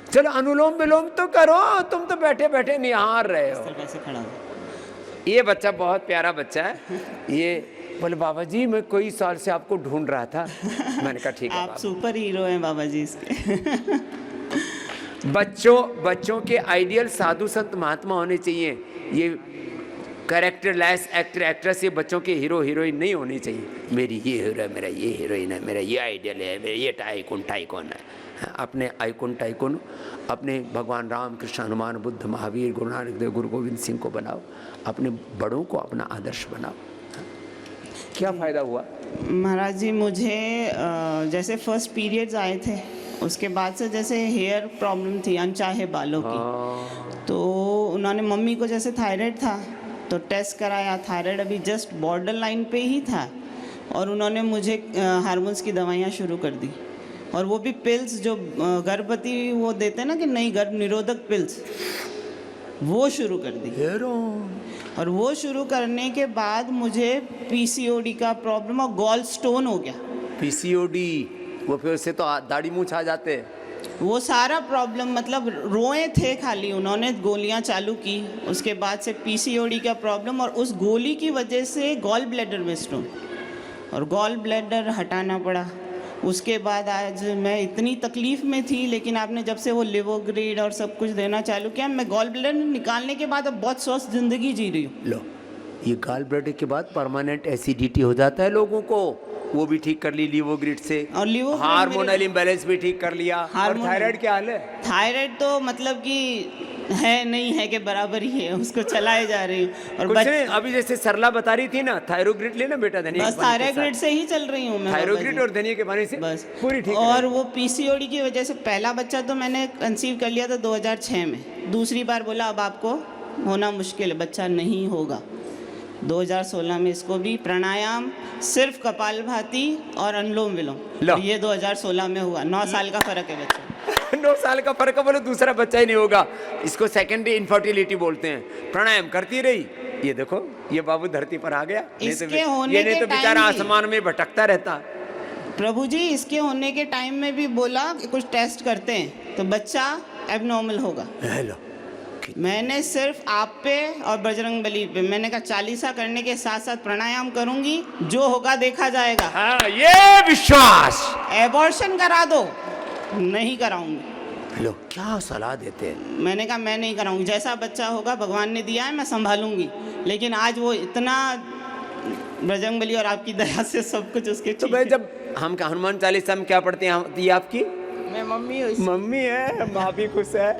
चलो अनुलोम विलोम तो करो, तुम तो बैठे बैठे निहार रहे हो। कैसे खड़ा हो? ये बच्चा बहुत प्यारा बच्चा है। ये बोले बाबा जी मैं कोई साल से आपको ढूंढ रहा था। मैंने कहा ठीक है आप बाबा। सुपर हीरो हैं बाबा जी इसके। बच्चों के आइडियल साधु संत महात्मा होने चाहिए। ये कैरेक्टरलेस एक्टर एक्ट्रेस ये बच्चों के हीरो हीरोइन नहीं होनी चाहिए। मेरी ये हीरो है, मेरा ये हीरोइन है, मेरा ये आइडियल है, मेरा ये टाइकून है। अपने टाइकून अपने भगवान राम कृष्ण हनुमान बुद्ध महावीर गुरु नानक देव गुरु गोविंद सिंह को बनाओ। अपने बड़ों को अपना आदर्श बनाओ। क्या फ़ायदा हुआ? महाराज जी मुझे जैसे फर्स्ट पीरियड्स आए थे, उसके बाद से जैसे हेयर प्रॉब्लम थी, अनचाहे बालों की। तो उन्होंने मम्मी को जैसे थायराइड था तो टेस्ट कराया, थायराइड अभी जस्ट बॉर्डर लाइन पे ही था, और उन्होंने मुझे हार्मोन्स की दवाइयाँ शुरू कर दी। और वो भी पिल्स जो गर्भवती वो देते हैं ना कि नहीं, गर्भ निरोधक पिल्स, वो शुरू कर दी। और वो शुरू करने के बाद मुझे पीसीओडी का प्रॉब्लम और गॉल स्टोन हो गया। पीसीओडी वो फिर उससे तो दाढ़ी मूंछ आ जाते हैं। वो सारा प्रॉब्लम मतलब रोए थे खाली, उन्होंने गोलियां चालू की, उसके बाद से पीसीओडी का प्रॉब्लम, और उस गोली की वजह से गॉल ब्लैडर में स्टोन, और गॉल ब्लैडर हटाना पड़ा। उसके बाद आज मैं इतनी तकलीफ़ में थी, लेकिन आपने जब से वो लिवोग्रीड और सब कुछ देना चालू किया, मैं गॉल ब्लैडर निकालने के बाद अब बहुत स्वस्थ ज़िंदगी जी रही हूँ। लो, ये गॉल ब्लैडर के बाद परमानेंट एसिडिटी हो जाता है लोगों को, वो भी ठीक कर ली लिवोग्रिड से, और लिवोग्रिड हार्मोनल इम्बैलेंस भी ठीक कर लिया। और थायराइड क्या हाल है? थायराइड तो मतलब कि है नहीं है के बराबर ही है, उसको चलाए जा रही हूँ। और कुछ नहीं, अभी जैसे सरला बता रही थी ना, थायरोग्रिड लेना बेटा, धनिया बस थायराइड से ही चल रही हूँ मैं। थायरोग्रिड और धनिया के पानी से बस पूरी ठीक। और वो पीसीओडी की वजह से पहला बच्चा तो मैंने कंसीव कर लिया था 2006 में, दूसरी बार बोला अब आपको होना मुश्किल है, बच्चा नहीं होगा। 2016 में इसको भी प्राणायाम, सिर्फ कपालभाति और अनुलोम विलोम, ये 2016 में हुआ। 9 साल का फर्क है बच्चा। 9 साल का फर्क है, बोलो दूसरा बच्चा ही नहीं होगा। इसको सेकेंडरी इनफर्टिलिटी बोलते हैं। प्राणायाम करती रही, ये देखो ये बाबू धरती पर आ गया। इसके होने के तो बेचारा आसमान में भटकता रहता। प्रभु जी इसके होने के टाइम में भी बोला कि कुछ टेस्ट करते हैं तो बच्चा एबनॉर्मल होगा। हेलो, मैंने सिर्फ आप पे और बजरंगबली पे, मैंने कहा 40 करने के साथ साथ प्राणायाम करूंगी, जो होगा देखा जाएगा। हाँ, ये विश्वास। एबॉर्शन करा दो, नहीं कराऊंगी। लो, क्या सलाह देते हैं। मैंने कहा मैं नहीं कराऊंगी, जैसा बच्चा होगा भगवान ने दिया है मैं संभालूंगी। लेकिन आज वो इतना बजरंगबली और आपकी दया से सब कुछ उसके। तो भाई जब हम हनुमान चालीसा में क्या पढ़ते हैं, ये आपकी मैं मम्मी मम्मी है, माँ भी खुश है।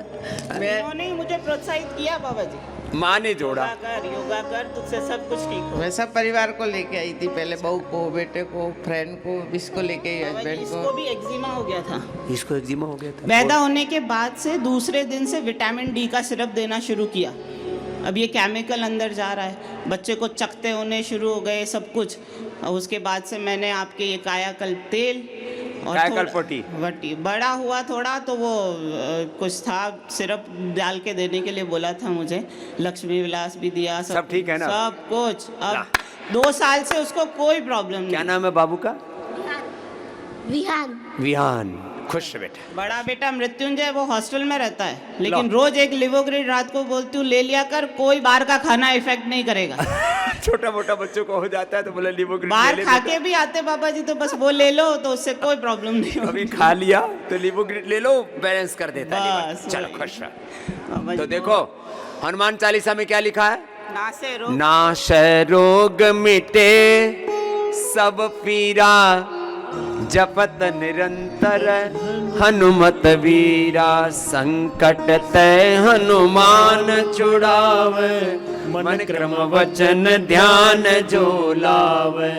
उन्होंने मुझे प्रोत्साहित किया बाबा जी, माँ ने जोड़ा, योगा कर तुझसे सब कुछ ठीक हो। मैं सब परिवार को लेके आई थी, पहले बहू को, बेटे को, फ्रेंड को, इसको लेके आई, हस्बैंड इसको को। भी एक्जिमा हो गया था। इसको एक्जिमा हो गया था। पैदा होने के बाद से दूसरे दिन से विटामिन डी का सिरप देना शुरू किया। अब ये केमिकल अंदर जा रहा है, बच्चे को चकते होने शुरू हो गए सब कुछ। और उसके बाद से मैंने आपके ये कायाकल्प तेल और कायाकल्प वटी बड़ा हुआ थोड़ा तो वो कुछ था सिरप डाल के देने के लिए बोला था मुझे, लक्ष्मी विलास भी दिया, सब ठीक है ना? सब कुछ। अब 2 साल से उसको कोई प्रॉब्लम नहीं। क्या नाम है बाबू का? विहान। विहान। खुश बेटा। बड़ा बेटा मृत्युंजय वो हॉस्टल में रहता है, लेकिन रोज एक लिवोग्रिड रात को बोलती हूँ ले लिया कर, कोई बाहर का खाना इफेक्ट नहीं करेगा। छोटा मोटा बच्चों को हो जाता है तो बोले लिवोग्रिड बाहर खा के भी आते बाबा जी, तो बस वो ले लो तो उससे कोई प्रॉब्लम नहीं अभी खा लिया तो लिवोग्रिड ले लो, बैलेंस कर देता है बस, चलो खुश रहो। तो देखो हनुमान चालीसा में क्या लिखा है? नाशे रोग मिटे सब पीरा, जपत निरंतर हनुमत वीरा, संकट तय हनुमान छुड़ावे, मन क्रम वचन ध्यान जो लावे।